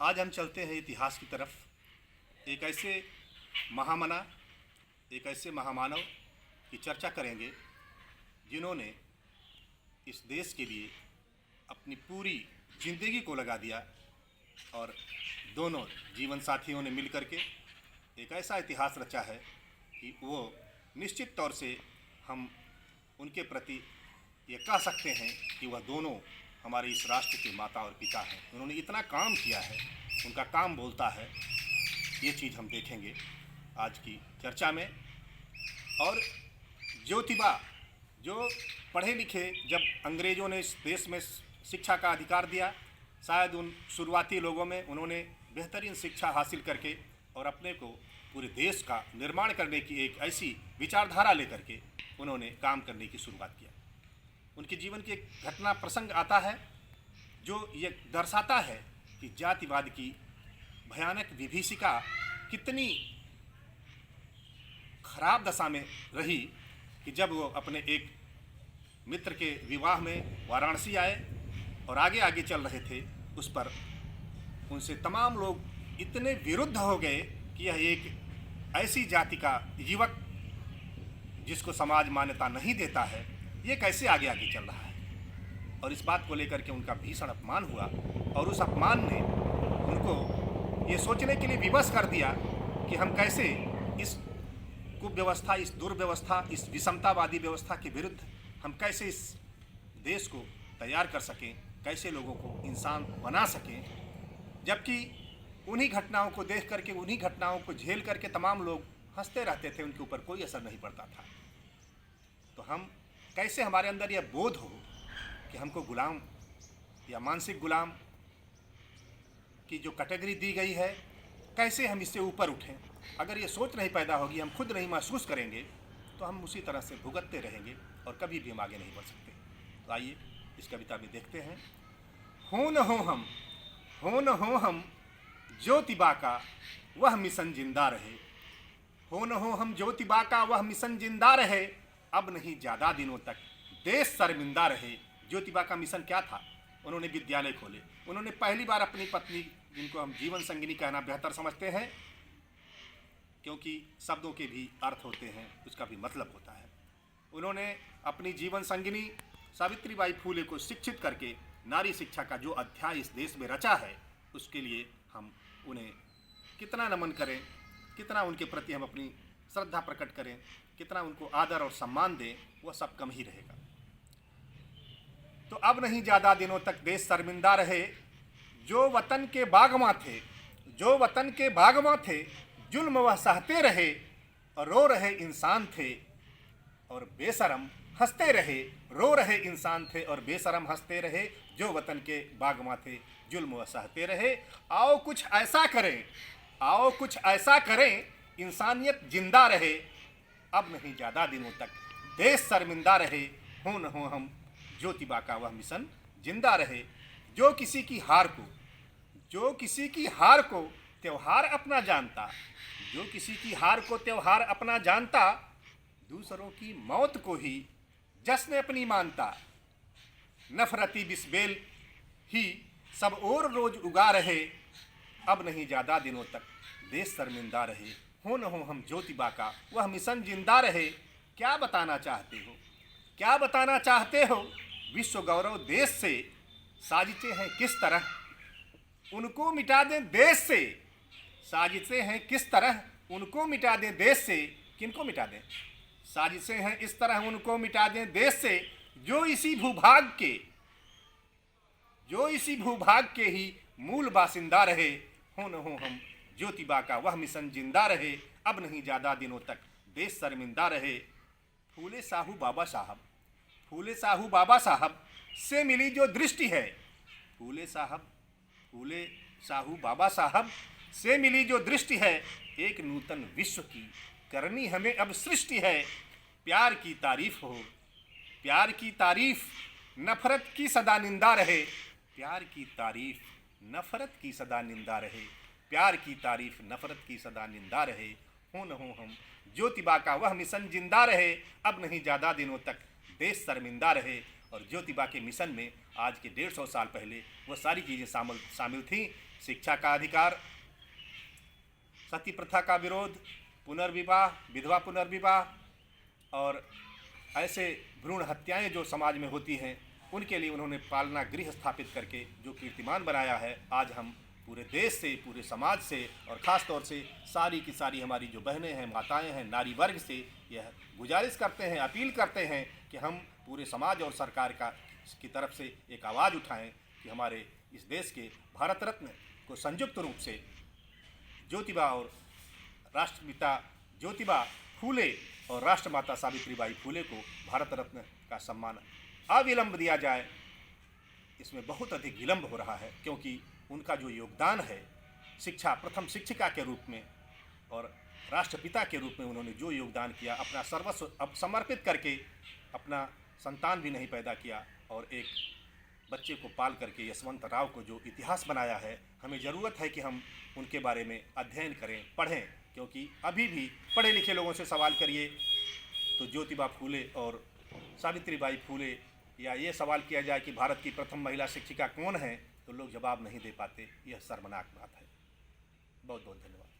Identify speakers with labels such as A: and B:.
A: आज हम चलते हैं इतिहास की तरफ। एक ऐसे महामना, एक ऐसे महामानव की चर्चा करेंगे जिन्होंने इस देश के लिए अपनी पूरी जिंदगी को लगा दिया और दोनों जीवन साथियों ने मिलकर के एक ऐसा इतिहास रचा है कि वो निश्चित तौर से हम उनके प्रति ये कह सकते हैं कि वह दोनों हमारे इस राष्ट्र के माता और पिता हैं। उन्होंने इतना काम किया है, उनका काम बोलता है। ये चीज़ हम देखेंगे आज की चर्चा में। और ज्योतिबा, जो पढ़े लिखे, जब अंग्रेज़ों ने इस देश में शिक्षा का अधिकार दिया, शायद उन शुरुआती लोगों में उन्होंने बेहतरीन शिक्षा हासिल करके और अपने को पूरे देश का निर्माण करने की एक ऐसी विचारधारा लेकर के उन्होंने काम करने की शुरुआत किया। उनके जीवन की एक घटना प्रसंग आता है जो ये दर्शाता है कि जातिवाद की भयानक विभीषिका कितनी खराब दशा में रही कि जब वो अपने एक मित्र के विवाह में वाराणसी आए और आगे आगे चल रहे थे, उस पर उनसे तमाम लोग इतने विरुद्ध हो गए कि यह एक ऐसी जाति का युवक जिसको समाज मान्यता नहीं देता है, ये कैसे आगे आगे चल रहा है। और इस बात को लेकर के उनका भीषण अपमान हुआ और उस अपमान ने उनको ये सोचने के लिए विवश कर दिया कि हम कैसे इस कुव्यवस्था, इस दुर्व्यवस्था, इस विषमतावादी व्यवस्था के विरुद्ध हम कैसे इस देश को तैयार कर सकें, कैसे लोगों को इंसान बना सकें। जबकि उन्हीं घटनाओं को देख करके, उन्हीं घटनाओं को झेल करके तमाम लोग हंसते रहते थे, उनके ऊपर कोई असर नहीं पड़ता था। तो हम कैसे, हमारे अंदर यह बोध हो कि हमको गुलाम या मानसिक गुलाम की जो कैटेगरी दी गई है, कैसे हम इससे ऊपर उठें। अगर ये सोच नहीं पैदा होगी, हम खुद नहीं महसूस करेंगे, तो हम उसी तरह से भुगतते रहेंगे और कभी भी हम आगे नहीं बढ़ सकते। तो आइए इस कविता में देखते हैं। हो न हो हम ज्योतिबा का वह मिशन जिंदा रहे। हो न हो हम ज्योतिबा का वह मिशन जिंदा रहे, अब नहीं ज़्यादा दिनों तक देश शर्मिंदा रहे। ज्योतिबा का मिशन क्या था? उन्होंने विद्यालय खोले। उन्होंने पहली बार अपनी पत्नी, जिनको हम जीवन संगिनी कहना बेहतर समझते हैं, क्योंकि शब्दों के भी अर्थ होते हैं, उसका भी मतलब होता है, उन्होंने अपनी जीवन संगिनी सावित्रीबाई फूले को शिक्षित करके नारी शिक्षा का जो अध्याय इस देश में रचा है, उसके लिए हम उन्हें कितना नमन करें, कितना उनके प्रति हम अपनी श्रद्धा प्रकट करें, कितना उनको आदर और सम्मान दें, वह सब कम ही रहेगा। तो अब नहीं ज़्यादा दिनों तक देश शर्मिंदा रहे। जो वतन के बागमां थे, जो वतन के बागमां थे, जुल्म वह सहते रहे और रो रहे इंसान थे और बेशरम हंसते रहे। रो रहे इंसान थे और बेशरम हंसते रहे। जो वतन के बागमां थे, जुल्म वह सहते रहे। आओ कुछ ऐसा करें, आओ कुछ ऐसा करें, इंसानियत जिंदा रहे। अब नहीं ज़्यादा दिनों तक देश शर्मिंदा रहे। हो न हो हम ज्योतिबा का वह मिशन जिंदा रहे। जो किसी की हार को, जो किसी की हार को त्योहार अपना जानता, जो किसी की हार को त्योहार अपना जानता, दूसरों की मौत को ही जश्न अपनी मानता। नफरती बिस्बेल ही सब और रोज उगा रहे। अब नहीं ज़्यादा दिनों तक देश शर्मिंदा रहे। हो न हो हम ज्योतिबा का वह मिशन जिंदा रहे। क्या बताना चाहते हो, क्या बताना चाहते हो? विश्व गौरव देश से साजिशें हैं किस तरह, उनको मिटा दें देश से। साजिशें हैं किस तरह, उनको मिटा दें देश से। किनको मिटा दें? साजिशें हैं इस तरह, उनको मिटा दें देश से, जो इसी भूभाग के, जो इसी भूभाग के ही मूल बासिंदा रहे। हो न हो हम ज्योतिबा का वह मिशन जिंदा रहे। अब नहीं ज़्यादा दिनों तक देश शर्मिंदा रहे। फूले साहू बाबा साहब, फूले साहू बाबा साहब से मिली जो दृष्टि है, फूले साहू बाबा साहब से मिली जो दृष्टि है, एक नूतन विश्व की करनी हमें अब सृष्टि है। प्यार की तारीफ हो, प्यार की तारीफ, नफरत की सदा निंदा रहे। प्यार की तारीफ, नफरत की सदा निंदा रहे। प्यार की तारीफ, नफरत की सदा निंदा रहे। हो न हो हम ज्योतिबा का वह मिशन जिंदा रहे। अब नहीं ज़्यादा दिनों तक देश शर्मिंदा रहे। और ज्योतिबा के मिशन में आज के 150 साल पहले वो सारी चीज़ें शामिल थीं। शिक्षा का अधिकार, सती प्रथा का विरोध, पुनर्विवाह, विधवा पुनर्विवाह और ऐसे भ्रूण हत्याएं जो समाज में होती हैं उनके लिए उन्होंने पालना गृह स्थापित करके जो कीर्तिमान बनाया है। आज हम पूरे देश से, पूरे समाज से और ख़ास तौर से सारी की सारी हमारी जो बहनें हैं, माताएं हैं, नारी वर्ग से यह गुजारिश करते हैं, अपील करते हैं कि हम पूरे समाज और सरकार की तरफ से एक आवाज़ उठाएं कि हमारे इस देश के भारत रत्न को संयुक्त रूप से ज्योतिबा और राष्ट्रपिता ज्योतिबा फूले और राष्ट्रमाता सावित्रीबाई फूले को भारत रत्न का सम्मान अविलंब दिया जाए। इसमें बहुत अधिक विलंब हो रहा है क्योंकि उनका जो योगदान है शिक्षा, प्रथम शिक्षिका के रूप में और राष्ट्रपिता के रूप में उन्होंने जो योगदान किया, अपना सर्वस्व अब समर्पित करके अपना संतान भी नहीं पैदा किया और एक बच्चे को पाल करके यशवंत राव को जो इतिहास बनाया है, हमें ज़रूरत है कि हम उनके बारे में अध्ययन करें, पढ़ें। क्योंकि अभी भी पढ़े लिखे लोगों से सवाल करिए तो ज्योतिबा फूले और सावित्रीबाई फूले या ये सवाल किया जाए कि भारत की प्रथम महिला शिक्षिका कौन है तो लोग जवाब नहीं दे पाते। यह शर्मनाक बात है। बहुत बहुत धन्यवाद।